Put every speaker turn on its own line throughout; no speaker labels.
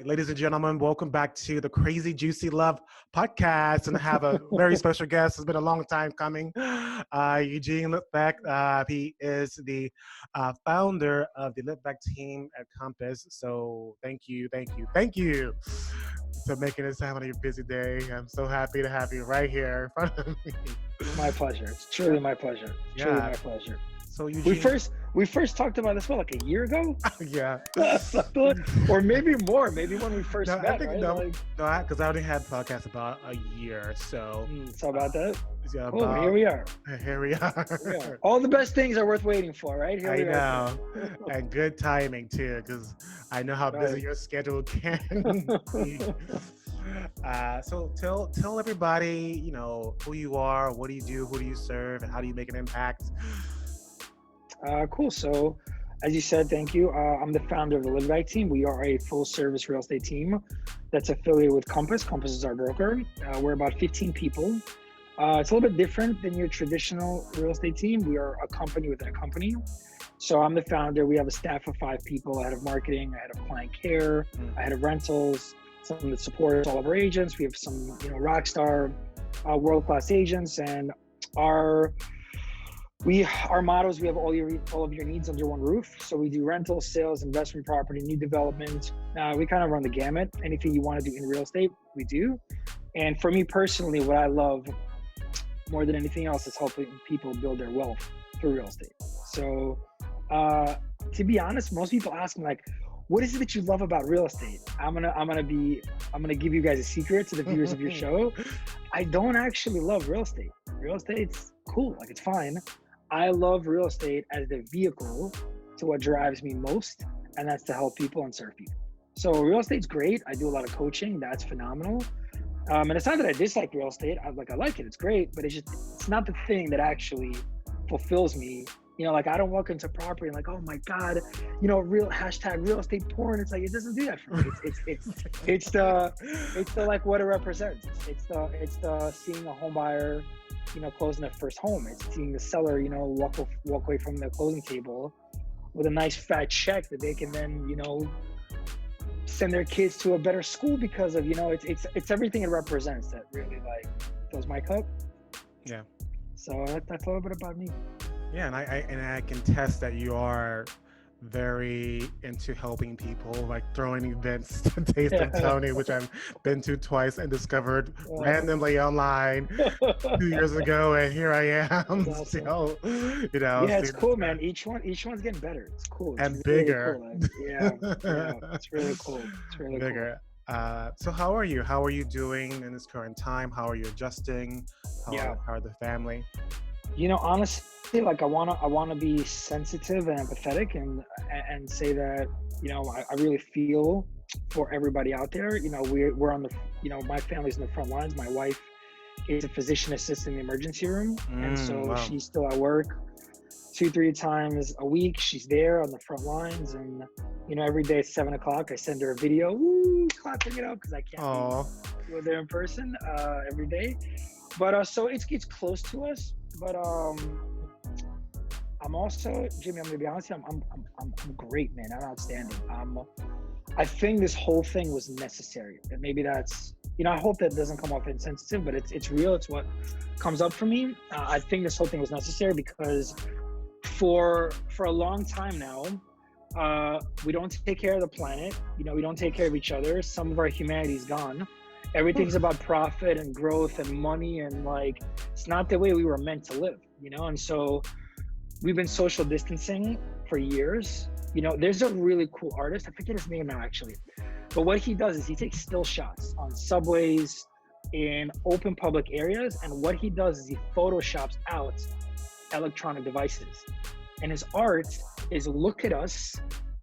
ladies and gentlemen, welcome back to the Crazy Juicy Love podcast. And I have a very special guest. It's been a long time coming. Eugene Litvak. He is the founder of the Litvak team at Compass. So thank you for making this time on your busy day. I'm so happy to have you right here in front of me.
My pleasure. It's truly my pleasure. Truly my pleasure.
So Eugene,
we first talked about this like a year ago.
Yeah,
or maybe more. Maybe when we first met.
I think
right?
because I only had podcasts about a year. So
about that.
Yeah,
here we are.
Here we are.
All the best things are worth waiting for, right?
I know, and good timing too, because I know how busy your schedule can be. So tell everybody, who you are, what do you do, who do you serve, and how do you make an impact?
Cool. So, as you said, thank you. I'm the founder of the Litvak team. We are a full-service real estate team that's affiliated with Compass. Compass is our broker. We're about 15 people. It's a little bit different than your traditional real estate team. We are a company within a company. So I'm the founder. We have a staff of 5 people: head of marketing, head of client care, head of rentals, someone that supports all of our agents. We have some, rock star, world-class agents, and our motto is we have all of your needs under one roof. So we do rental, sales, investment property, new development. We kind of run the gamut. Anything you want to do in real estate, we do. And for me personally, what I love more than anything else is helping people build their wealth through real estate. So to be honest, most people ask me what is it that you love about real estate? I'm gonna give you guys a secret to the viewers of your show. I don't actually love real estate. Real estate's cool, it's fine. I love real estate as the vehicle to what drives me most, and that's to help people and serve people. So real estate's great. I do a lot of coaching. That's phenomenal. And it's not that I dislike real estate. I like it. It's great, but it's not the thing that actually fulfills me. I don't walk into property and oh my God, real estate porn. It's it doesn't do that for me. It's the what it represents. It's the seeing a home buyer, closing their first home. It's seeing the seller, walk away from the closing table with a nice fat check that they can then, send their kids to a better school because of, it's everything it represents that really fills my cup.
Yeah.
So that's a little bit about me.
Yeah, and I can test that you are very into helping people, throwing events to Taste of Tony, which I've been to twice and discovered randomly online 2 years ago, and here I am.
Awesome.
So,
it's cool, man. Each one's getting better. It's cool. It's
and
really
bigger.
Cool. Yeah, it's really cool. It's really
bigger. Cool. So how are you? How are you doing in this current time? How are you adjusting? How are the family?
Honestly, I wanna be sensitive and empathetic and say that, I really feel for everybody out there. We're on the, my family's in the front lines. My wife is a physician assistant in the emergency room. And so she's still at work 2-3 times a week. She's there on the front lines, and, every day at 7:00, I send her a video, clapping it up because I can't be with her in person every day. But so it's close to us. But I'm also, Jimmy, I'm gonna be honest with you, I'm great, man. I'm outstanding. I think this whole thing was necessary. And maybe that's, I hope that doesn't come off insensitive, but it's real. It's what comes up for me. I think this whole thing was necessary because for a long time now, we don't take care of the planet. We don't take care of each other. Some of our humanity is gone. Everything's about profit and growth and money, and it's not the way we were meant to live, and so we've been social distancing for years. There's a really cool artist, I forget his name now actually, but what he does is he takes still shots on subways, in open public areas, and what he does is he photoshops out electronic devices, and his art is look at us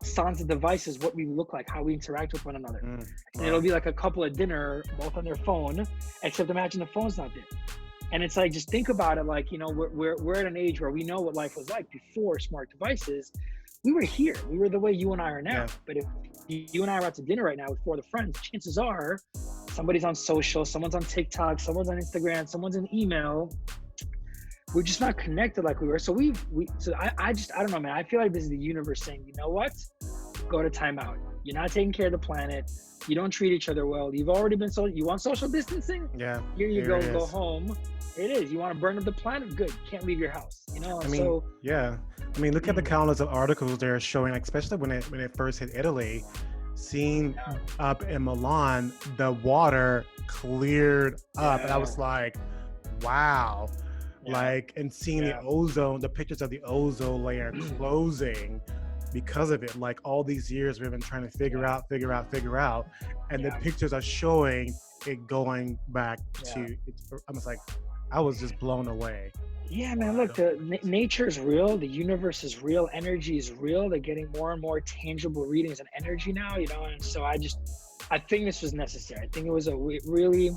sans the devices, what we look like, how we interact with one another. And it'll be a couple at dinner, both on their phone, except imagine the phone's not there. And it's just think about it, we're at an age where we know what life was like before smart devices. We were here. We were the way you and I are now. Yeah. But if you and I are out to dinner right now with 4 other friends, chances are somebody's on social, someone's on TikTok, someone's on Instagram, someone's in email. We're just not connected like we were. So I don't know, man. I feel like this is the universe saying, you know what? Go to timeout. You're not taking care of the planet. You don't treat each other well. You've already been you want social distancing?
Yeah.
Here you
Here
go.
it
Go
is.
home. It is. You want to burn up the planet? Good. Can't leave your house. You know.
I mean, yeah. I mean, look at the countless of articles they're showing, like, especially when it first hit Italy, seeing up in Milan, the water cleared up, and I was like, wow. Like, and seeing the pictures of the ozone layer closing because of it. Like, all these years we've been trying to figure out, and the pictures are showing it going back to. I was like, I was just blown away.
Yeah, man. Look, nature is real. The universe is real. Energy is real. They're getting more and more tangible readings on energy now. You know, and so I think this was necessary. I think it was a really,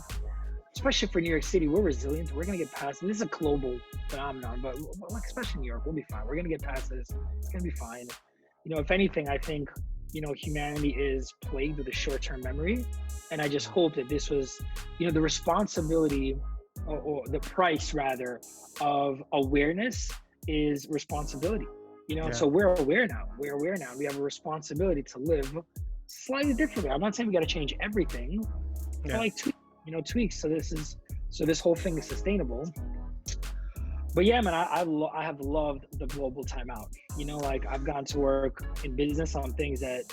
especially for New York City, we're resilient. We're gonna get past this. Is a global phenomenon, but like, especially New York, we'll be fine. We're gonna get past this. It's gonna be fine. You know, if anything, I think, you know, humanity is plagued with a short-term memory, and I just hope that this was, you know, the responsibility, or the price rather, of awareness is responsibility. You know, so we're aware now. We have a responsibility to live slightly differently. I'm not saying we got to change everything, but like tweaks. So this whole thing is sustainable. But yeah, man, I have loved the global timeout. You know, like, I've gone to work in business on things that,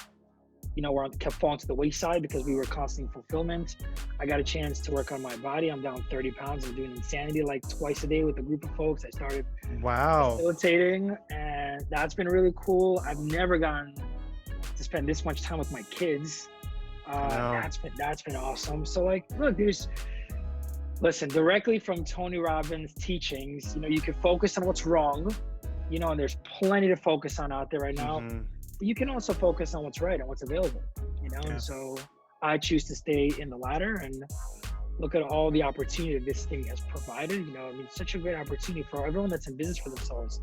you know, kept falling to the wayside because we were constantly in fulfillment. I got a chance to work on my body. I'm down 30 pounds. I'm doing insanity like twice a day with a group of folks. I started facilitating, and that's been really cool. I've never gotten to spend this much time with my kids. That's been awesome. So, like, look, listen, directly from Tony Robbins' teachings, you know, you can focus on what's wrong, you know, and there's plenty to focus on out there right now. But you can also focus on what's right and what's available, you know. And so I choose to stay in the latter and look at all the opportunity this thing has provided. You know, I mean, such a great opportunity for everyone that's in business for themselves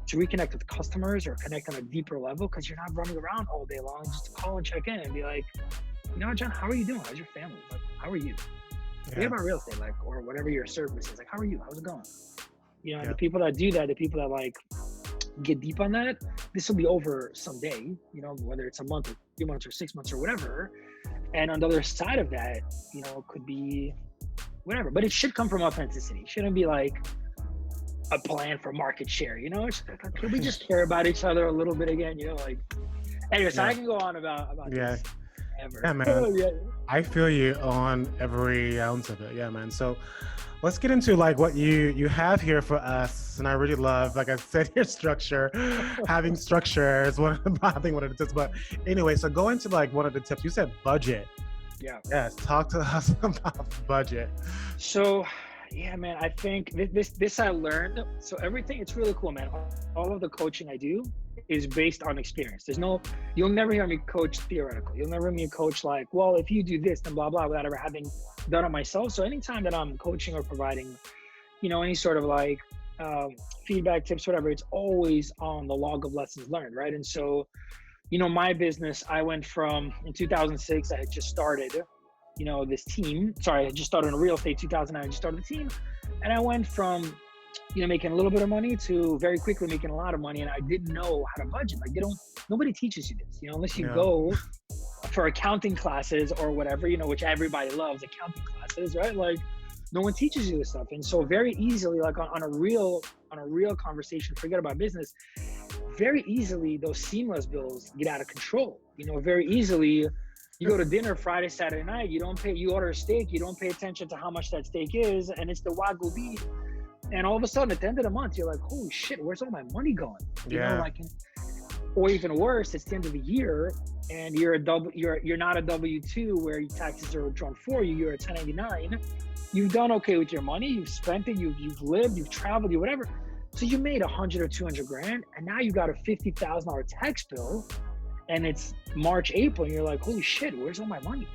to reconnect with customers or connect on a deeper level, because you're not running around all day long. Just to call and check in and be like, you know, John, how are you doing? How's your family? Like, how are you? Forget about real estate, like, or whatever your service is. Like, how are you? How's it going? You know, the people that do that, the people that like get deep on that, this will be over someday, you know, whether it's a month or 3 months or 6 months or whatever. And on the other side of that, you know, could be whatever, but it should come from authenticity. It shouldn't be like a plan for market share, you know. Can we just care about each other a little bit again, you know? Like, anyway, so I can go on about this ever.
Yeah, man. I feel you on every ounce of it. Yeah, man. So let's get into like what you have here for us. And I really love, like I said, your structure. Having structure is one of the tips. But anyway, so go into like one of the tips. You said budget.
Yeah.
Yes. Talk to us about budget.
So, yeah, man, I think this I learned. So everything, it's really cool, man. All of the coaching I do is based on experience. You'll never hear me coach theoretical. You'll never hear me coach like, well, if you do this, then blah, blah, without ever having done it myself. So anytime that I'm coaching or providing, you know, any sort of like feedback, tips, whatever, it's always on the log of lessons learned, right? And so, you know, my business, I went from, in 2006, I had just started, you know, this team. Sorry, I just started in real estate, 2009, I just started the team. And I went from, you know, making a little bit of money to very quickly making a lot of money. And I didn't know how to budget. Like, nobody teaches you this, you know, unless you go for accounting classes or whatever, you know, which everybody loves, accounting classes, right? Like, no one teaches you this stuff. And so very easily, like on a real conversation, forget about business, very easily those seamless bills get out of control. You know, very easily you go to dinner Friday, Saturday night, you order a steak, you don't pay attention to how much that steak is, and it's the Wagyu beef. And all of a sudden at the end of the month, you're like, holy shit, where's all my money going? You know, like, or even worse, it's the end of the year and you're not a W-2 where your taxes are drawn for you, you're a 1099. You've done okay with your money, you've spent it, you've lived, you've traveled, you whatever. So you made 100 or 200 grand, and now you got a $50,000 tax bill, and it's March, April, and you're like, holy shit, where's all my money?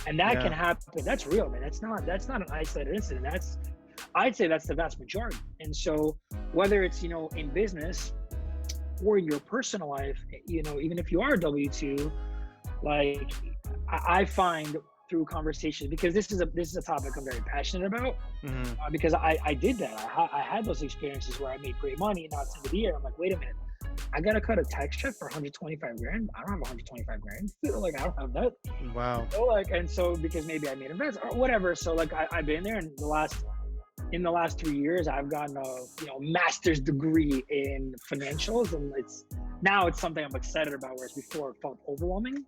And that can happen. That's real, man. That's not an isolated incident. I'd say that's the vast majority. And so whether it's, you know, in business or in your personal life, you know, even if you are a W-2, like I find through conversations, because this is a topic I'm very passionate about, because I did that. I had those experiences where I made great money, and now it's the end of the year. I'm like, wait a minute, I gotta cut a tax check for 125 grand. I don't have 125 grand. Like I don't have that.
Wow.
So like, and so because maybe I made investment or whatever. So like I've been there, and in the last 3 years, I've gotten a master's degree in financials, and it's something I'm excited about, whereas before it felt overwhelming.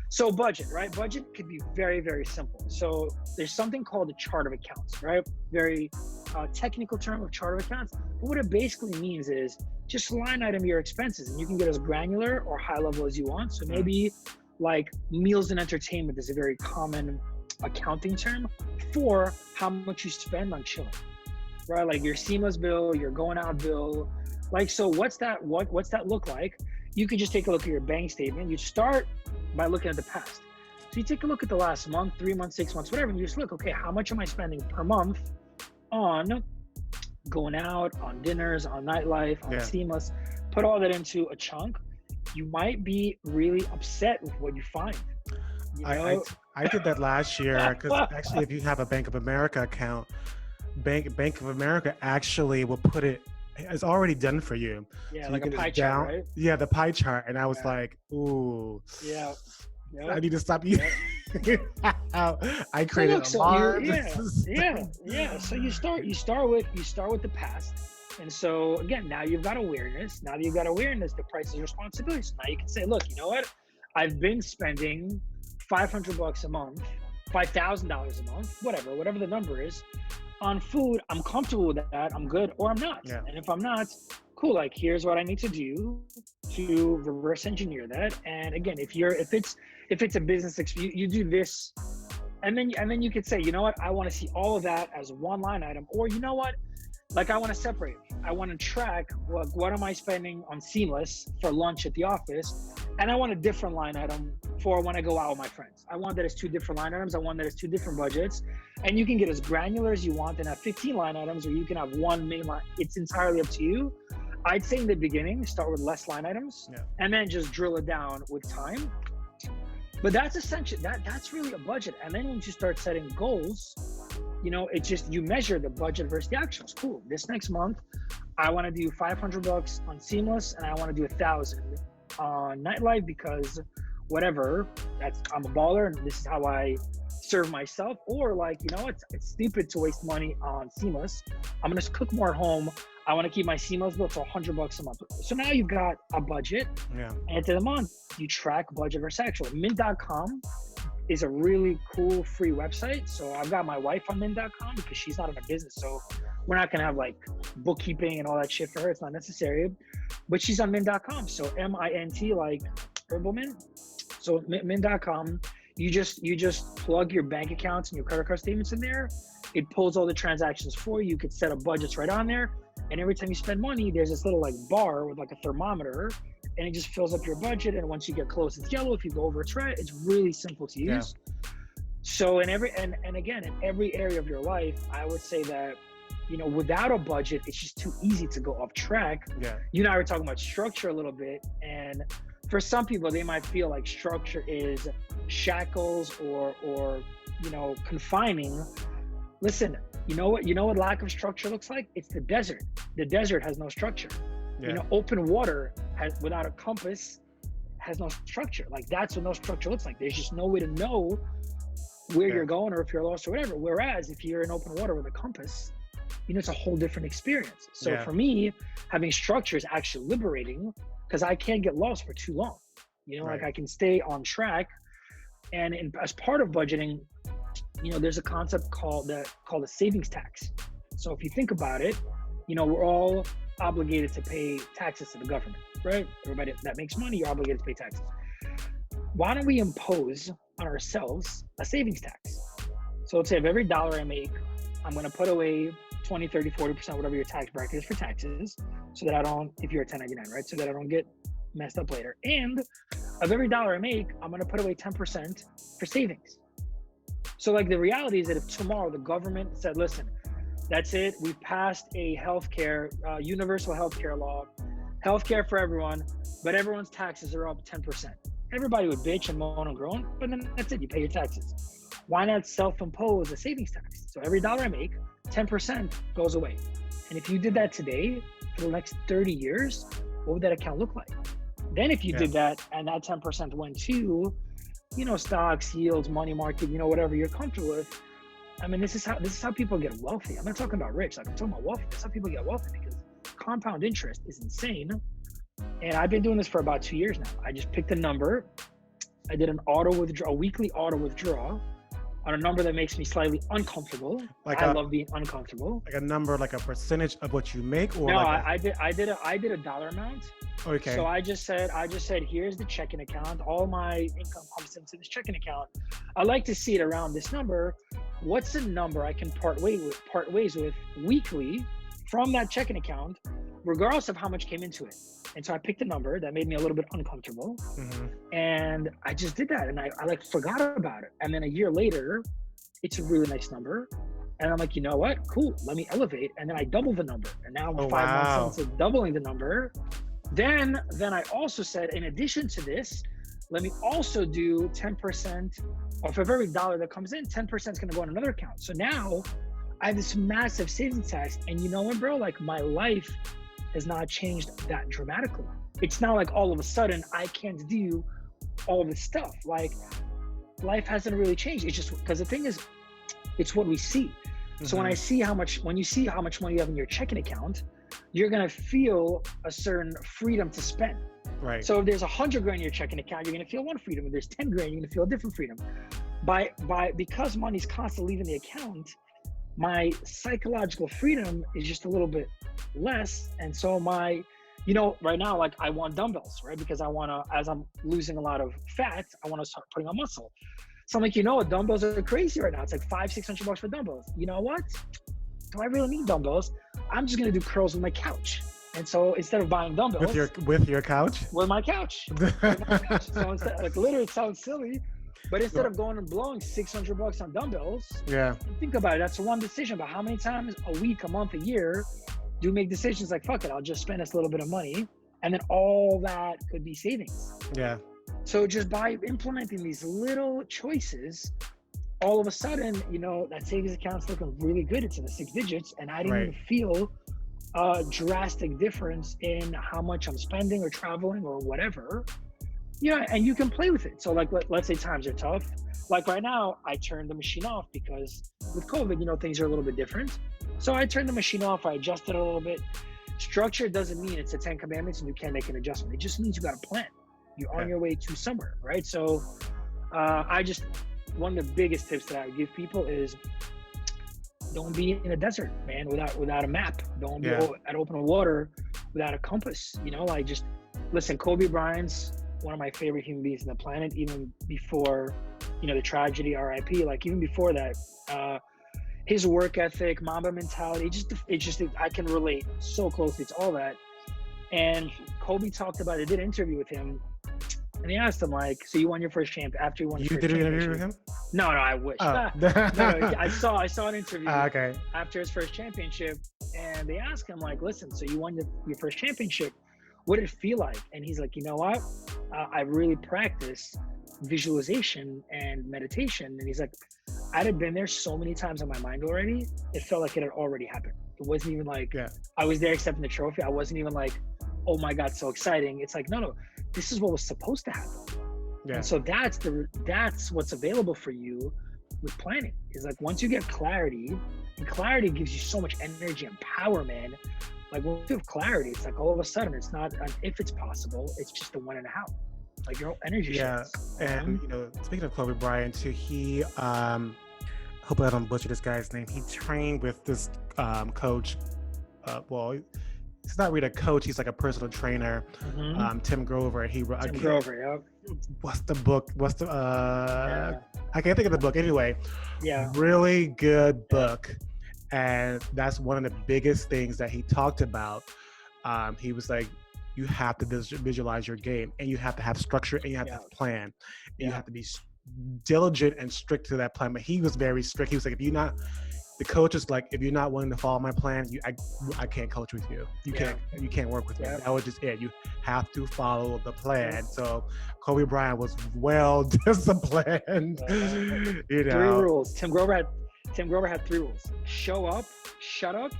So budget, right? Budget could be very, very simple. So there's something called a chart of accounts, right? Very technical term of chart of accounts. But what it basically means is just line item your expenses, and you can get as granular or high level as you want. So maybe like meals and entertainment is a very common accounting term for how much you spend on chilling, right? Like your Seamless bill, your going out bill. Like, so what's that look like? You could just take a look at your bank statement. You start by looking at the past. So you take a look at the last month, 3 months, 6 months, whatever, and you just look, okay, how much am I spending per month on going out, on dinners, on nightlife, on Seamless? Put all that into a chunk. You might be really upset with what you find.
I did that last year because actually, if you have a Bank of America account, Bank of America actually will put it. It's already done for you.
Yeah,
so
like
you
a pie chart, right?
Yeah, the pie chart, and I was like, ooh.
Yeah. Yep.
I need to stop using. I created
Yeah. So you start with the past, and so again, now you've got awareness. Now that you've got awareness, the price is responsibility. So now you can say, look, you know what? I've been spending $500 a month, $5,000 a month, whatever the number is, on food. I'm comfortable with that. I'm good, or I'm not.
Yeah.
And if I'm not, cool. Like, here's what I need to do to reverse engineer that. And again, if it's a business, you do this, and then you could say, you know what, I want to see all of that as one line item, or you know what, like I want to separate. I want to track what am I spending on Seamless for lunch at the office, and I want a different line item for when I go out with my friends. I want that as two different line items. I want that as two different budgets, and you can get as granular as you want and have 15 line items, or you can have one main line. It's entirely up to you. I'd say in the beginning, start with less line items, and then just drill it down with time. But that's essentially that's really a budget. And then once you start setting goals, it's just you measure the budget versus the actuals. Cool. This next month, I want to do $500 on Seamless, and I want to do 1,000 on nightlife because whatever. I'm a baller, and this is how I serve myself. Or like, it's stupid to waste money on Seamless. I'm gonna cook more at home. I want to keep my Seamless bill for $100 a month. So now you've got a budget.
Yeah.
And at the end of the month, you track budget versus actual. Mint.com is a really cool free website. So I've got my wife on Mint.com because she's not in a business. So we're not going to have like bookkeeping and all that shit for her. It's not necessary. But she's on Mint.com. So MINT, like Herbal Mint. So Mint.com, you just plug your bank accounts and your credit card statements in there. It pulls all the transactions for you. You could set up budgets right on there. And every time you spend money, there's this little like bar with like a thermometer, and it just fills up your budget. And once you get close, it's yellow. If you go over, it's red. It's really simple to use. Yeah. So in every area of your life, I would say that, without a budget, it's just too easy to go off track.
Yeah.
You and I were talking about structure a little bit, and for some people, they might feel like structure is shackles or confining. Listen, you know what lack of structure looks like? It's the desert. The desert has no structure.
Yeah.
Open water without a compass has no structure. Like, that's what no structure looks like. There's just no way to know where you're going or if you're lost or whatever. Whereas if you're in open water with a compass, it's a whole different experience. So for me, having structure is actually liberating because I can't get lost for too long. Like I can stay on track. And as part of budgeting, there's a concept called a savings tax. So if you think about it, we're all obligated to pay taxes to the government, right? Everybody that makes money, you're obligated to pay taxes. Why don't we impose on ourselves a savings tax? So let's say of every dollar I make, I'm going to put away 20, 30, 40%, whatever your tax bracket is for taxes, so that I don't, if you're a 1099, right? So that I don't get messed up later. And of every dollar I make, I'm going to put away 10% for savings. So like the reality is that if tomorrow the government said, listen, that's it, we've passed a healthcare, universal healthcare law, healthcare for everyone, but everyone's taxes are up 10%. Everybody would bitch and moan and groan, but then that's it, you pay your taxes. Why not self-impose a savings tax? So every dollar I make, 10% goes away. And if you did that today, for the next 30 years, what would that account look like? Then if you did that and that 10% went to, stocks, yields, money market, whatever you're comfortable with. I mean, this is how people get wealthy. I'm not talking about rich. Like, I'm talking about wealthy. This is how people get wealthy, because compound interest is insane. And I've been doing this for about 2 years now. I just picked a number. I did a weekly auto withdrawal on a number that makes me slightly uncomfortable. I love being uncomfortable.
Like a number, like a percentage of what you make, or
no?
Like
I did a dollar amount.
Okay.
So I just said, here's the checking account. All my income comes into this checking account. I like to see it around this number. What's the number I can part ways with weekly from that checking account, regardless of how much came into it? And so I picked a number that made me a little bit uncomfortable. And I just did that, and I like forgot about it. And then a year later, it's a really nice number. And I'm like, you know what? Cool. Let me elevate. And then I doubled the number. And now I'm 5 months into doubling the number. Then I also said, in addition to this, let me also do 10% of every dollar that comes in. 10% is going to go on another account. So now I have this massive savings tax. And you know what, bro? Like, my life has not changed that dramatically. It's not like all of a sudden I can't do all this stuff. Like, life hasn't really changed. It's just because the thing is, it's what we see. So when you see how much money you have in your checking account, you're gonna feel a certain freedom to spend.
Right.
So if there's 100 grand in your checking account, you're gonna feel one freedom. If there's 10 grand, you're gonna feel a different freedom. Because money's constantly leaving the account, my psychological freedom is just a little bit less. And so right now, like, I want dumbbells, right? Because as I'm losing a lot of fat, I want to start putting on muscle. So I'm like, dumbbells are crazy right now. It's like $500-$600 for dumbbells. You know what? Do I really need dumbbells? I'm just going to do curls with my couch. And so instead of buying dumbbells.
With your couch?
With my couch. So instead, like, literally, it sounds silly, but instead of going and blowing $600 on dumbbells, think about it. That's one decision. But how many times a week, a month, a year do you make decisions like, fuck it, I'll just spend this little bit of money, and then all that could be savings.
Yeah.
So just by implementing these little choices, all of a sudden, that savings account's looking really good. It's in the 6 digits, and I didn't even feel a drastic difference in how much I'm spending or traveling or whatever. And you can play with it. So like, let's say times are tough. Like right now, I turned the machine off because with COVID, things are a little bit different. So I turned the machine off. I adjusted it a little bit. Structure doesn't mean it's the 10 commandments and you can't make an adjustment. It just means you got a plan. You're on your way to somewhere, right? So one of the biggest tips that I would give people is don't be in a desert, man, without a map. Don't be at open water without a compass. Just listen. Kobe Bryant's one of my favorite human beings on the planet, even before, the tragedy, RIP. Like, even before that, his work ethic, Mamba mentality, I can relate so closely to all that. And Kobe talked about it. I did an interview with him. And he asked him, like, so you won your first champ after you won your first championship? You did an interview with him? No, I wish.
Oh.
No, I saw an interview
after
his first championship, and they asked him, like, listen, so you won your first championship. What did it feel like? And he's like, you know what? I really practiced visualization and meditation. And he's like, I'd have been there so many times in my mind already. It felt like it had already happened. It wasn't even like I was there accepting the trophy. I wasn't even like, oh my God, so exciting. It's like, no, this is what was supposed to happen. And so that's what's available for you with planning. Is like, once you get clarity, and clarity gives you so much energy and power, man. Like, when you have clarity, it's like all of a sudden it's not an if it's possible, it's just a when and a how. Like, your whole energy shifts.
And speaking of Kobe Bryant too, he hope I don't butcher this guy's name. He trained with this coach. He's not really a coach. He's like a personal trainer. Tim Grover. What's the book? I can't think of the book. Anyway, really good book. And that's one of the biggest things that he talked about. He was like, you have to visualize your game, and you have to have structure, and you have to have a plan. And you have to be diligent and strict to that plan. But he was very strict. He was like, the coach is like, if you're not willing to follow my plan, I can't coach with you. You can't work with me. That was just it. You have to follow the plan. So Kobe Bryant was well disciplined.
3 rules. Tim Grover had 3 rules: show up, shut up,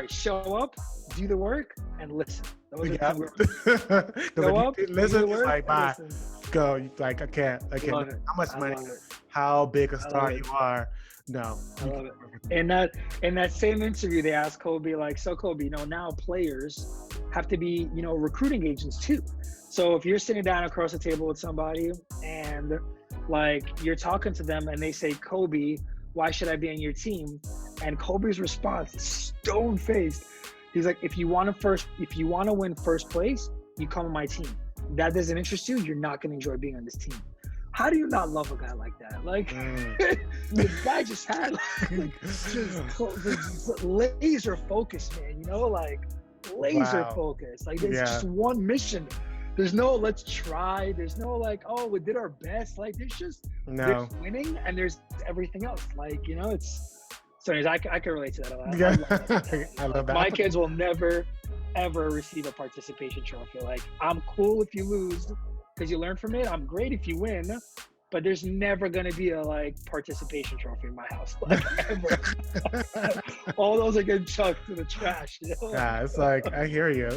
Show up, do the work, and listen. Those are
Yep.
the
Because
show
if
up,
you
do
listen,
the
it's
work,
like,
and
bye,
listen.
go. Like, I can't.
Love it.
How much
I
money,
love it.
how big a
I love
star
it.
you are. No,
I
you
love it.
can't.
In that same interview, they asked Kobe, like, so Kobe, now players have to be, recruiting agents too. So if you're sitting down across the table with somebody and like you're talking to them and they say, Kobe, why should I be on your team? And Kobe's response is stone faced. He's like, if you want to win first place, you come on my team. If that doesn't interest you, you're not going to enjoy being on this team. How do you not love a guy like that? Like, the guy just had just laser focus, man. Like laser focus. Like it's just one mission. There's no let's try. There's no like, oh, we did our best. Like there's just there's winning and there's everything else. Like it's. So anyways, I can relate to that a lot.
Yeah,
I love that. My kids will never ever receive a participation trophy. Like I'm cool if you lose because you learn from it. I'm great if you win. But there's never gonna be a like participation trophy in my house, like ever. All those are getting chucked to the trash.
Yeah, it's like I hear you.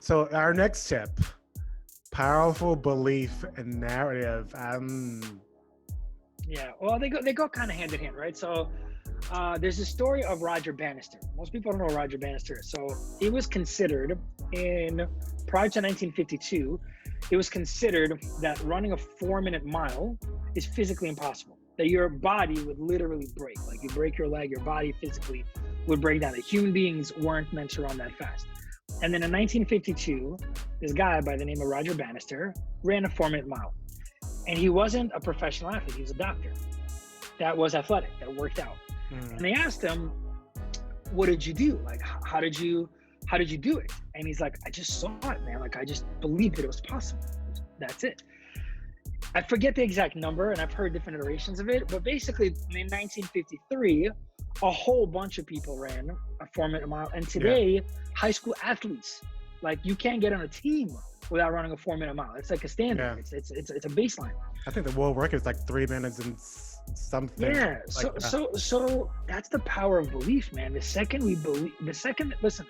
So our next tip: powerful belief and narrative.
Yeah, well, they go kind of hand in hand, right? So there's a story of Roger Bannister. Most people don't know Roger Bannister is. So it was considered prior to 1952. It was considered that running a 4-minute mile is physically impossible. That your body would literally break. Like you break your leg, your body physically would break down. That human beings weren't meant to run that fast. And then in 1952, this guy by the name of Roger Bannister ran a 4-minute mile. And he wasn't a professional athlete. He was a doctor that was athletic, that worked out. And they asked him, what did you do? Like, how did you do it? And he's like, I just saw it, man. Like, I just believed that it was possible. That's it. I forget the exact number, and I've heard different iterations of it, but basically in 1953, a whole bunch of people ran a 4-minute mile. And today, high school athletes, like you can't get on a team without running a 4-minute mile. It's like a standard. Yeah. It's a baseline.
I think the world record is like 3 minutes and something.
Yeah. So that's the power of belief, man. Listen,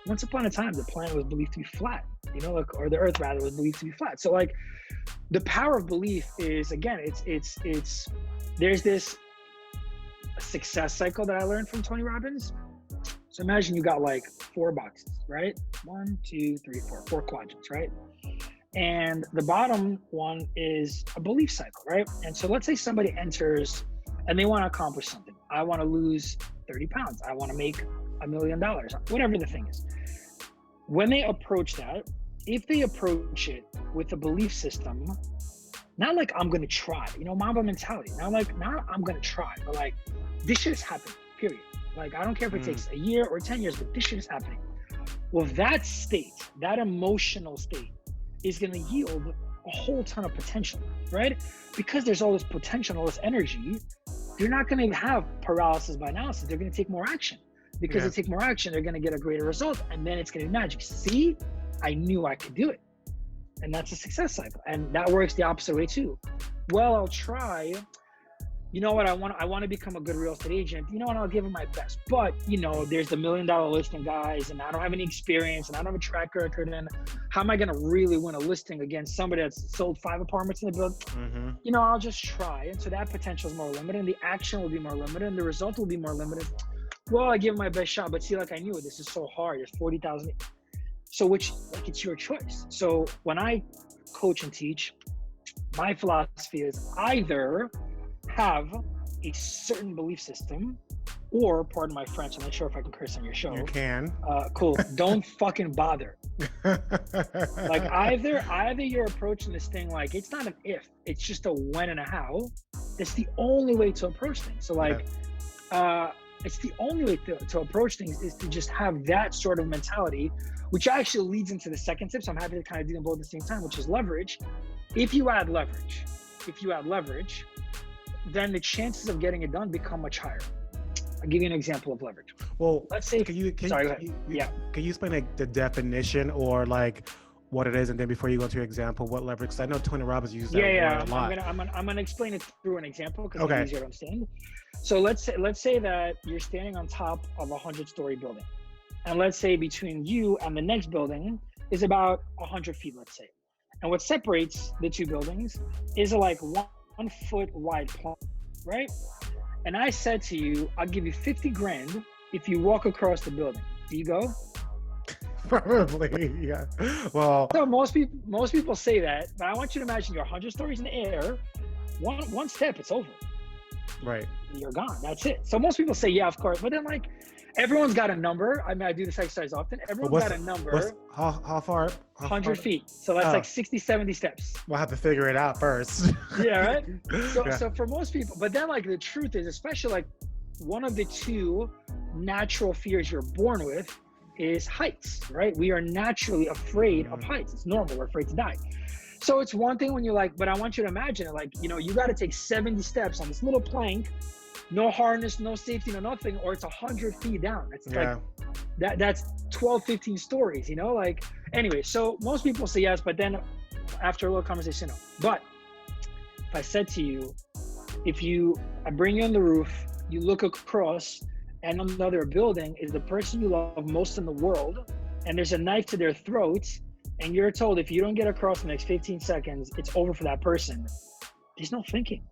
once upon a time, the planet was believed to be flat, or the earth rather was believed to be flat. So like the power of belief is, again, it's there's this success cycle that I learned from Tony Robbins. So imagine you got like 4 boxes, right? 1, 2, 3, 4 quadrants, right? And the bottom one is a belief cycle, right? And so let's say somebody enters and they want to accomplish something. I want to lose 30 pounds. I want to make $1 million, whatever the thing is. When they approach that, if they approach it with a belief system, not like I'm going to try, Mamba mentality, not I'm going to try, but like this shit is happening, period. Like, I don't care if it takes a year or 10 years, but this shit is happening. Well, that state, that emotional state is going to yield a whole ton of potential, right? Because there's all this potential, all this energy, you're not going to have paralysis by analysis. They're going to take more action. Because they take more action, they're going to get a greater result. And then it's going to be magic. See, I knew I could do it. And that's a success cycle. And that works the opposite way too. Well, I'll try. You know what? I want to become a good real estate agent. You know what? I'll give it my best. But, there's the $1 million listing guys, and I don't have any experience, and I don't have a track record. And how am I going to really win a listing against somebody that's sold 5 apartments in the building? I'll just try. And so that potential is more limited, and the action will be more limited, and the result will be more limited. Well, I give it my best shot, but see, like I knew it. This is so hard. There's 40,000. So it's your choice. So when I coach and teach, my philosophy is either have a certain belief system, or, pardon my French, I'm not sure if I can curse on your show.
You can.
Cool. Don't fucking bother. Like either you're approaching this thing like it's not an if, it's just a when and a how. It's the only way to approach things. So like, it's the only way to approach things is to just have that sort of mentality, which actually leads into the second tip. So I'm happy to kind of do them both at the same time, which is leverage. If you add leverage, then the chances of getting it done become much higher. I'll give you an example of leverage.
Well,
let's say,
can you explain like the definition or like what it is, and then before you go into your example, what leverage? Because I know Tony Robbins uses that
Yeah.
word a lot.
I'm gonna explain it through an example because
Okay.
it's easier to understand. So let's say that you're standing on top of a 100-story building, and let's say between you and the next building is about 100 feet, let's say. And what separates the two buildings is like 1 foot wide plank, right? And I said to you, I'll give you 50 grand if you walk across the building. Do you go?
Probably, yeah. Well,
So most people say that, but I want you to imagine you're 100 stories in the air. One step, it's over.
right.
You're gone. That's it. So most people say, yeah, of course. But then, like, everyone's got a number. I mean, I do this exercise often. Everyone's got a number.
How far?
100 feet. So that's like 60, 70 steps.
We'll have to figure it out first.
Yeah, right? So,
Yeah.
so for most people, but then, like, the truth is, especially like one of the two natural fears you're born with is heights, right? We are naturally afraid of heights. It's normal. We're afraid to die. So it's one thing when you're like, but I want you to imagine it, like, you know, you got to take 70 steps on this little plank, no harness, no safety, no nothing, or it's 100 feet down. It's
Yeah.
like that's 12, 15 stories, you know, like, anyway. So most people say yes, but then after a little conversation, no. But if I said to you, I bring you on the roof, you look across, and another building is the person you love most in the world, and there's a knife to their throat, and you're told if you don't get across in the next 15 seconds, it's over for that person. There's no thinking.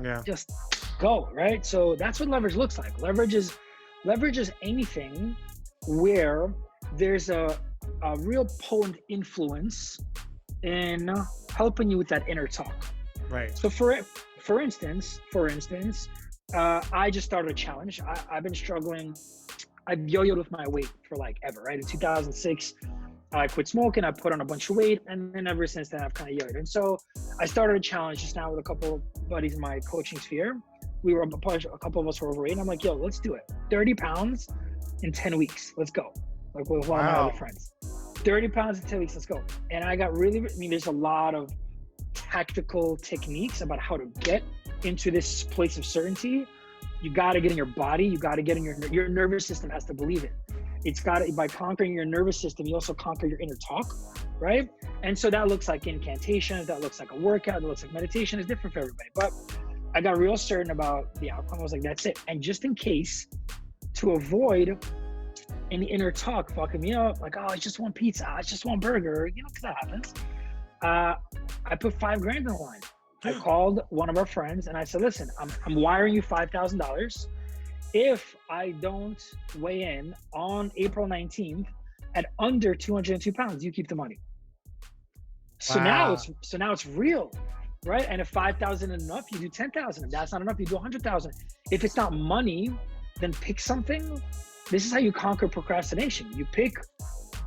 Yeah.
Just go, right? So that's what leverage looks like. Leverage is anything where there's a real potent influence in helping you with that inner talk.
Right.
So for instance, I just started a challenge. I've been struggling. I've yo-yoed with my weight for like ever, right? In 2006, I quit smoking, I put on a bunch of weight, and then ever since then, I've kind of yo-yoed. And so I started a challenge just now with a couple of buddies in my coaching sphere. A couple of us were overweight, and I'm like, yo, let's do it. 30 pounds in 10 weeks. Let's go. Like with one of my other friends. 30 pounds in 10 weeks, let's go. And I got there's a lot of tactical techniques about how to get into this place of certainty. You got to get in your body. You got to get in your nervous system has to believe it. It's got to, by conquering your nervous system, you also conquer your inner talk, right? And so that looks like incantations, that looks like a workout, that looks like meditation. It's different for everybody. But I got real certain about the outcome. I was like, that's it. And just in case, to avoid any inner talk fucking me up, like, oh, it's just one pizza, it's just one burger, you know, because that happens. I put $5 grand on the line. I called one of our friends and I said, listen, I'm wiring you $5,000. If I don't weigh in on April 19th at under 202 pounds, you keep the money. So
Wow.
now it's real, right? And if 5,000 is enough, you do 10,000. If that's not enough, you do 100,000. If it's not money, then pick something. This is how you conquer procrastination. You pick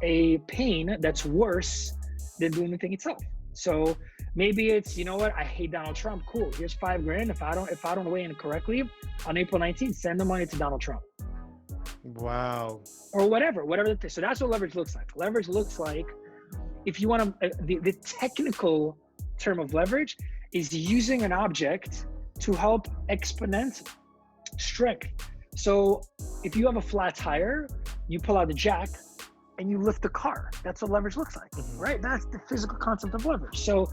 a pain that's worse than doing the thing itself. So maybe it's, you know what, I hate Donald Trump. Cool. Here's $5 grand. If I don't weigh in correctly on April 19th, send the money to Donald Trump.
Wow.
Or whatever. So that's what leverage looks like. Leverage looks like, if you want to, the technical term of leverage is using an object to help exponent strength. So if you have a flat tire, you pull out the jack and you lift the car. That's what leverage looks like, right? That's the physical concept of leverage. So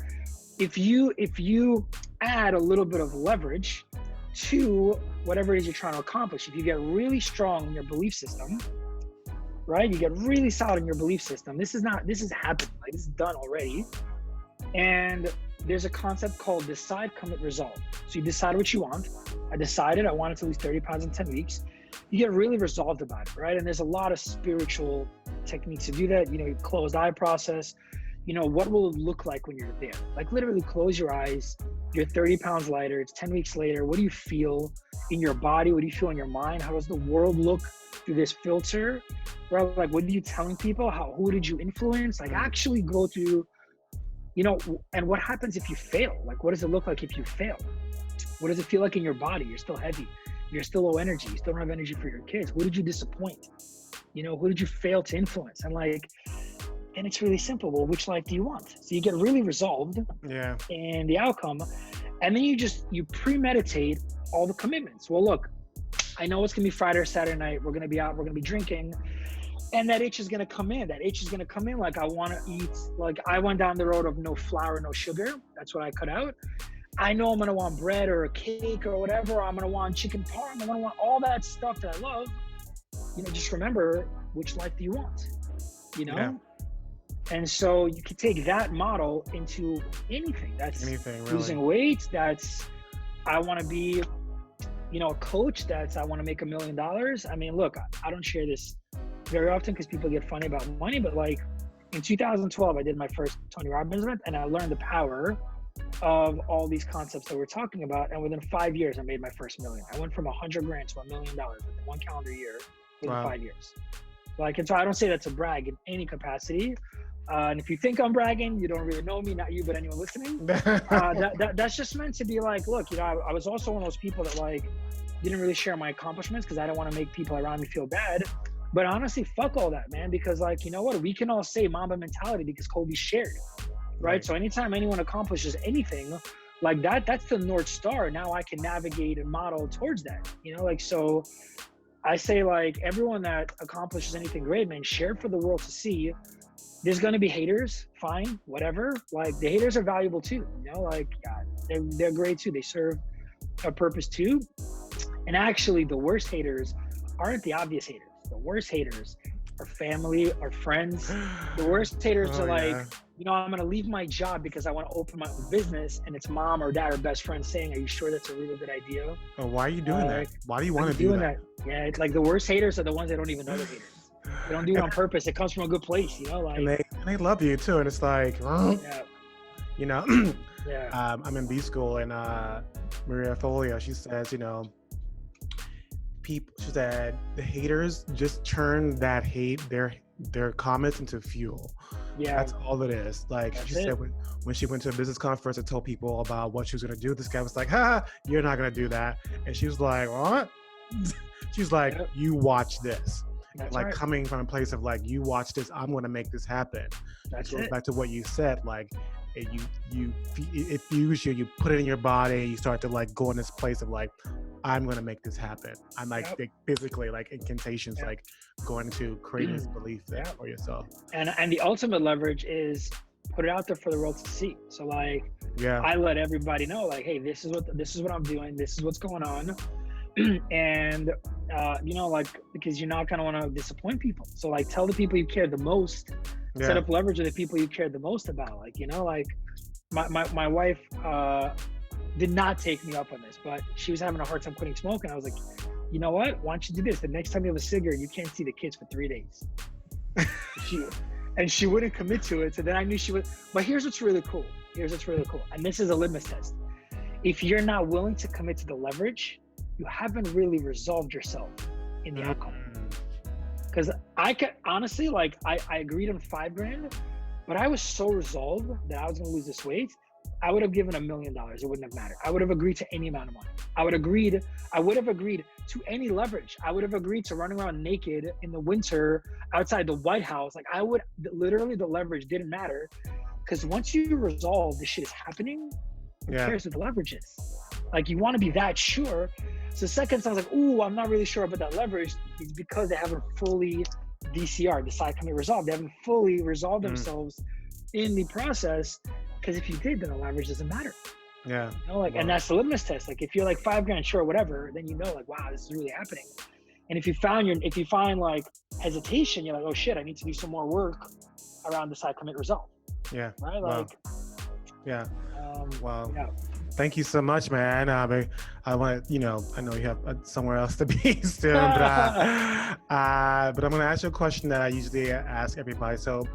if you add a little bit of leverage to whatever it is you're trying to accomplish, if you get really strong in your belief system, right? You get really solid in your belief system. This is happening, like this is done already. And there's a concept called decide, commit, resolve. So you decide what you want. I decided I wanted to lose 30 pounds in 10 weeks. You get really resolved about it, right? And there's a lot of spiritual techniques to do that. You know, closed eye process. You know, what will it look like when you're there? Like literally close your eyes. You're 30 pounds lighter. It's 10 weeks later. What do you feel in your body? What do you feel in your mind? How does the world look through this filter? Right? Like, what are you telling people? Who did you influence? Like actually go through, you know, and what happens if you fail? Like, what does it look like if you fail? What does it feel like in your body? You're still heavy. You're still low energy. You still don't have energy for your kids. Who did you disappoint? You know, who did you fail to influence? And like, and it's really simple. Well, which life do you want? So you get really resolved in the outcome. And then you premeditate all the commitments. Well, look, I know it's gonna be Friday or Saturday night. We're gonna be out, we're gonna be drinking. And that itch is going to come in. That itch is going to come in. Like, I want to eat, like, I went down the road of no flour, no sugar. That's what I cut out. I know I'm going to want bread or a cake or whatever. I'm going to want chicken parm. I'm going to want all that stuff that I love. You know, just remember, which life do you want? You know? Yeah. And so you could take that model into anything. That's anything, really. Losing weight. That's, I want to be, you know, a coach. That's, I want to make $1 million. I mean, look, I don't share this very often because people get funny about money, but like in 2012, I did my first Tony Robbins event, and I learned the power of all these concepts that we're talking about. And within 5 years, I made my first million. I went from $100 grand to $1 million within 1 calendar year within 5 years. Like, and so I don't say that to brag in any capacity. And if you think I'm bragging, you don't really know me, not you, but anyone listening. That's just meant to be like, look, you know, I was also one of those people that like didn't really share my accomplishments because I don't want to make people around me feel bad. But honestly, fuck all that, man. Because like, you know what? We can all say Mamba mentality because Kobe shared, right? So anytime anyone accomplishes anything like that, that's the North Star. Now I can navigate and model towards that, you know? Like, so I say like everyone that accomplishes anything great, man, share for the world to see. There's going to be haters, fine, whatever. Like the haters are valuable too, you know, like they're great too. They serve a purpose too. And actually the worst haters aren't the obvious haters. The worst haters are family, are friends. The worst haters are like, you know, I'm going to leave my job because I want to open my own business, and it's mom or dad or best friend saying, are you sure that's a really good idea?
Oh, why are you doing that? Why do you want to do that?
Yeah, it's like the worst haters are the ones that don't even know they're haters. They don't do it on purpose. It comes from a good place, you know? Like,
and they love you too. And it's like, you know, I'm in B school, and Maria Folia, she says, you know, she said the haters just turn that hate, their comments into fuel. Yeah, that's all it is. Like she said when she went to a business conference and told people about what she was going to do, this guy was like, ha, you're not going to do that. And she was like, what? She's like, you watch this. That's like coming from a place of like, you watch this, I'm going to make this happen. That goes back to what you said, like it fuels you, you put it in your body, you start to like go in this place of like, I'm going to make this happen. I'm like physically like incantations, like going to create this belief there for yourself. And
the ultimate leverage is put it out there for the world to see. So like, I let everybody know like, hey, this is what I'm doing. This is what's going on. And, you know, like, because you're not going to want to disappoint people. So like, tell the people you care the most, set up leverage with the people you care the most about. Like, you know, like my wife, did not take me up on this, but she was having a hard time quitting smoking. I was like, you know what? Why don't you do this? The next time you have a cigarette, you can't see the kids for 3 days. She wouldn't commit to it. So then I knew she would. But here's what's really cool. And this is a litmus test. If you're not willing to commit to the leverage, you haven't really resolved yourself in the outcome. Because I could honestly, like, I agreed on $5 grand, but I was so resolved that I was going to lose this weight. I would have given $1 million. It wouldn't have mattered. I would have agreed to any amount of money. I would have agreed to any leverage. I would have agreed to running around naked in the winter outside the White House. Like literally the leverage didn't matter. Because once you resolve the shit is happening, who cares what the leverage is? Like you want to be that sure. So second sounds like, ooh, I'm not really sure about that leverage. It's because they haven't fully DCR, decide, commit, resolve. They haven't fully resolved themselves in the process. Because if you did, then the leverage doesn't matter. Yeah. You know, like, and that's the litmus test. Like, if you're like $5 grand, sure, whatever, then you know, like, wow, this is really happening. And if you find like hesitation, you're like, oh shit, I need to do some more work around decide, commit, resolve. Yeah. Right. Like.
Yeah. Wow. Yeah. Thank you so much, man. I want to, you know, I know you have somewhere else to be soon, but I'm going to ask you a question that I usually ask everybody. So,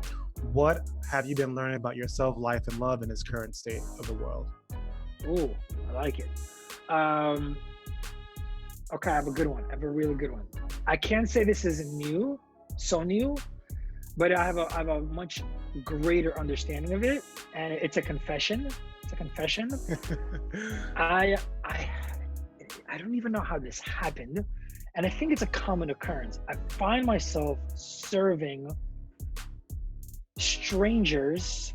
what have you been learning about yourself, life, and love in this current state of the world?
Ooh, I like it. Okay, I have a good one. I have a really good one. I can't say this is new, but I have a much greater understanding of it, and it's a confession. I don't even know how this happened, and I think it's a common occurrence. I find myself serving strangers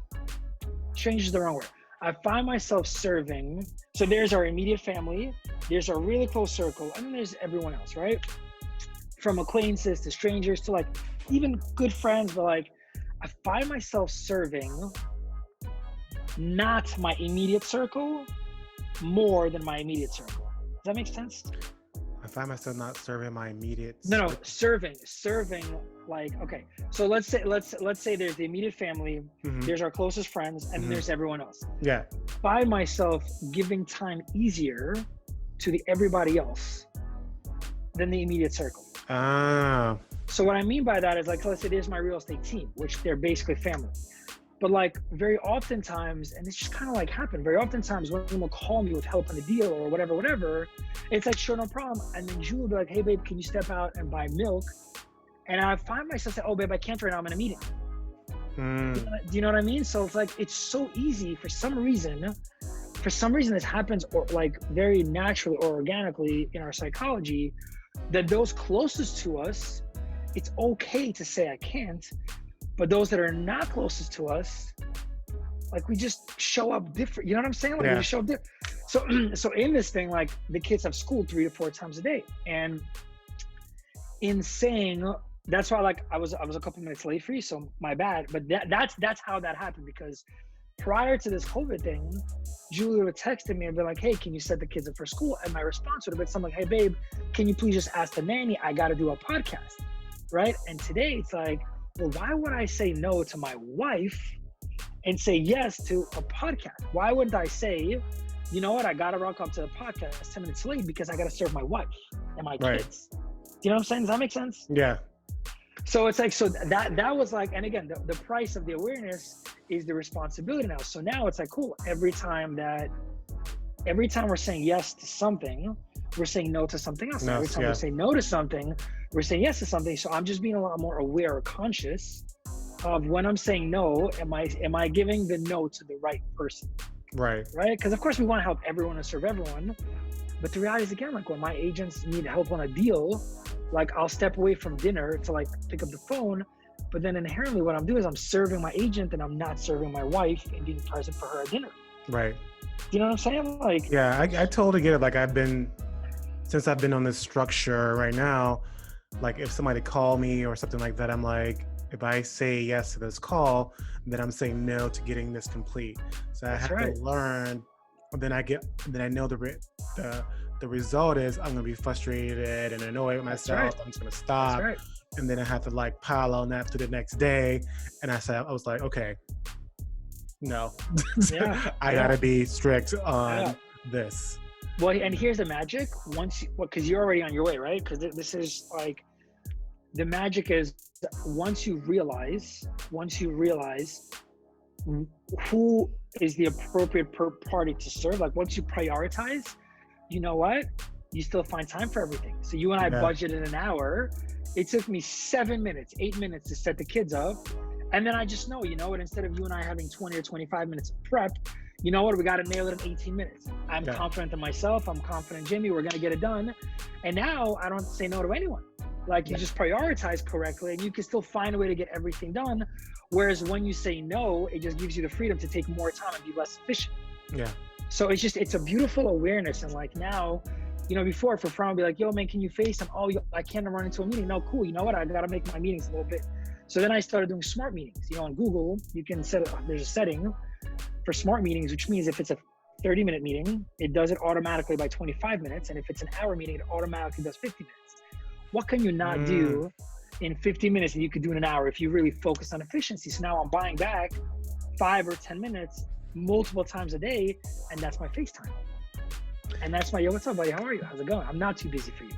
is the wrong word. I find myself serving, so there's our immediate family, there's our really close circle, and then there's everyone else, right? From acquaintances to strangers to like even good friends, but like I find myself serving not my immediate circle more than my immediate circle. Does that make sense?
I find myself not serving my immediate.
No, serving. Like, okay, so let's say there's the immediate family, there's our closest friends, and there's everyone else.
Yeah.
Find myself giving time easier to the everybody else than the immediate circle.
Ah.
So what I mean by that is, like, let's say there's my real estate team, which they're basically family. But like very oftentimes, and it's just kind of like happened, very oftentimes when they'll call me with help on a deal or whatever, it's like, sure, no problem. And then Julie will be like, hey babe, can you step out and buy milk? And I find myself saying, oh babe, I can't right now, I'm in a meeting. Do you know what I mean? So it's like, it's so easy for some reason this happens, or like very naturally or organically in our psychology, that those closest to us, it's okay to say I can't. But those that are not closest to us, like we just show up different. You know what I'm saying? Like we just show up different. So in this thing, like the kids have school 3 to 4 times a day. And in saying, that's why like I was a couple minutes late for you, so my bad. But that's how that happened, because prior to this COVID thing, Julia would text me and be like, hey, can you set the kids up for school? And my response would have been something like, hey babe, can you please just ask the nanny? I got to do a podcast, right? And today it's like, well, why would I say no to my wife and say yes to a podcast? Why wouldn't I say, you know what, I got to rock up to the podcast 10 minutes late because I got to serve my wife and my kids. Do you know what I'm saying? Does that make sense? Yeah. So it's like, so that was like, and again, the price of the awareness is the responsibility now. So now it's like, cool. Every time we're saying yes to something, we're saying no to something else. Every time we say no to something, we're saying yes to something. So I'm just being a lot more aware or conscious of when I'm saying no, am I giving the no to the right person? Right. Because of course we want to help everyone and serve everyone. But the reality is, again, like when my agents need help on a deal, like I'll step away from dinner to like pick up the phone. But then inherently what I'm doing is I'm serving my agent and I'm not serving my wife and being present for her at dinner. Right. You know what I'm saying? Like, yeah, I totally get it. Like since I've been on this structure right now, like if somebody call me or something like that, I'm like, if I say yes to this call, then I'm saying no to getting this complete. So I have to learn. Then I know the result is I'm gonna be frustrated and annoyed with myself. I'm just gonna stop, and then I have to like pile on that to the next day. And I was like, okay, no, I gotta be strict on this. Well, and here's the magic. Because you're already on your way, right? Because this is like, the magic is once you realize who is the appropriate party to serve. Like once you prioritize, you know what? You still find time for everything. So you and I budgeted an hour. It took me 7 minutes, 8 minutes to set the kids up. And then I just know, you know what? Instead of you and I having 20 or 25 minutes of prep, you know what? We got to nail it in 18 minutes. I'm confident in myself. I'm confident in Jimmy. We're going to get it done. And now I don't say no to anyone. Like you just prioritize correctly and you can still find a way to get everything done. Whereas when you say no, it just gives you the freedom to take more time and be less efficient. Yeah. So it's a beautiful awareness. And like now, you know, before for Fran would be like, yo man, can you FaceTime? Oh, I can't run into a meeting. No, cool. You know what? I got to make my meetings a little bit. So then I started doing smart meetings. You know, on Google, you can there's a setting for smart meetings, which means if it's a 30-minute meeting, it does it automatically by 25 minutes. And if it's an hour meeting, it automatically does 50 minutes. What can you not do in 50 minutes that you could do in an hour if you really focus on efficiency? So now I'm buying back 5 or 10 minutes multiple times a day, and that's my FaceTime. And that's my, yo, what's up, buddy? How are you? How's it going? I'm not too busy for you.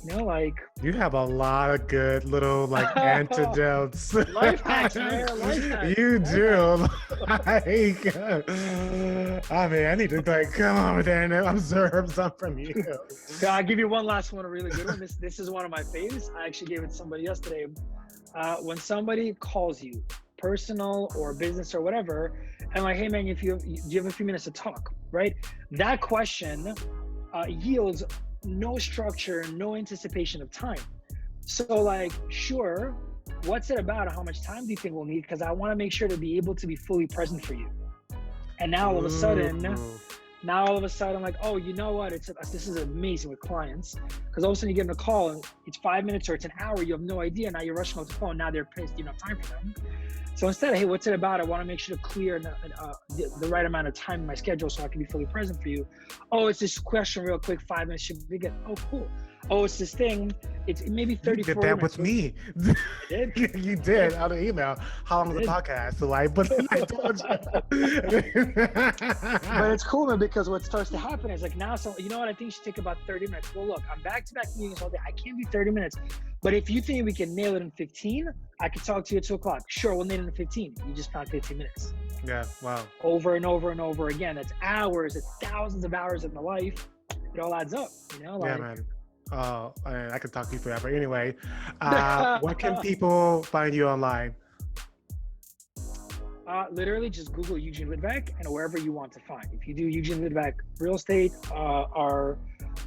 You know, like... You have a lot of good little, like, antidotes. Life hacks, man. Life hacks. You do. Like, I mean, I need to, like, come on there and observe something from you. Yeah, I'll give you one last one, a really good one. This is one of my favorites. I actually gave it to somebody yesterday. When somebody calls you, personal or business or whatever, and like, hey, man, do you have a few minutes to talk, right? That question yields no structure, no anticipation of time. So like, sure, what's it about? How much time do you think we'll need? Because I want to make sure to be able to be fully present for you. And now all of a sudden, Now all of a sudden, I'm like, oh, you know what? This is amazing with clients, because all of a sudden you get in a call and it's 5 minutes or it's an hour. You have no idea. Now you're rushing off the phone. Now they're pissed. You don't have time for them. So instead of, hey, what's it about? I want to make sure to clear the right amount of time in my schedule so I can be fully present for you. Oh, it's this question real quick. 5 minutes should be good. Oh, cool. Oh, it's this thing. It's maybe 30,
You did
40
that
minutes.
with me.
I did.
You did on the email. How long is the podcast? So but I told you.
But it's cool, man, because what starts to happen is like now, so you know what? I think you should take about 30 minutes. Well, look, I'm back-to-back meetings all day. I can't do 30 minutes. But if you think we can nail it in 15, I can talk to you at 2 o'clock. Sure, we'll nail it in 15. You just found 15 minutes.
Yeah, wow.
Over and over and over again. That's hours. It's thousands of hours in the life. It all adds up, you know?
Yeah,
Like,
man. Oh, I could talk to you forever. Anyway, where can people find you online?
literally just Google Eugene Litvak and wherever you want to find. If you do Eugene Litvak real estate, our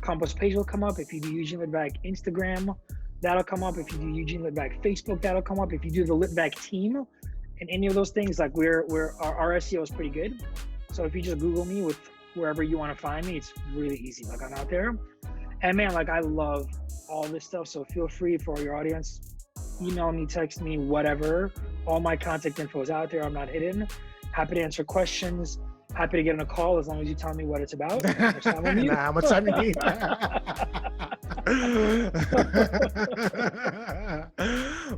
Compass page will come up. If you do Eugene Litvak Instagram, that'll come up. If you do Eugene Litvak Facebook, that'll come up. If you do the Litvak team and any of those things, like our SEO is pretty good. So if you just Google me with wherever you want to find me, it's really easy. Like I'm out there. And man, like I love all this stuff. So feel free for your audience, email me, text me, whatever. All my contact info is out there. I'm not hidden. Happy to answer questions. Happy to get on a call as long as you tell me what it's about.
How much time you need?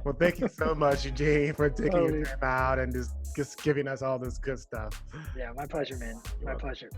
Well, thank you so much, Eugene, for taking your time out and just giving us all this good stuff.
Yeah, my pleasure, man. My pleasure.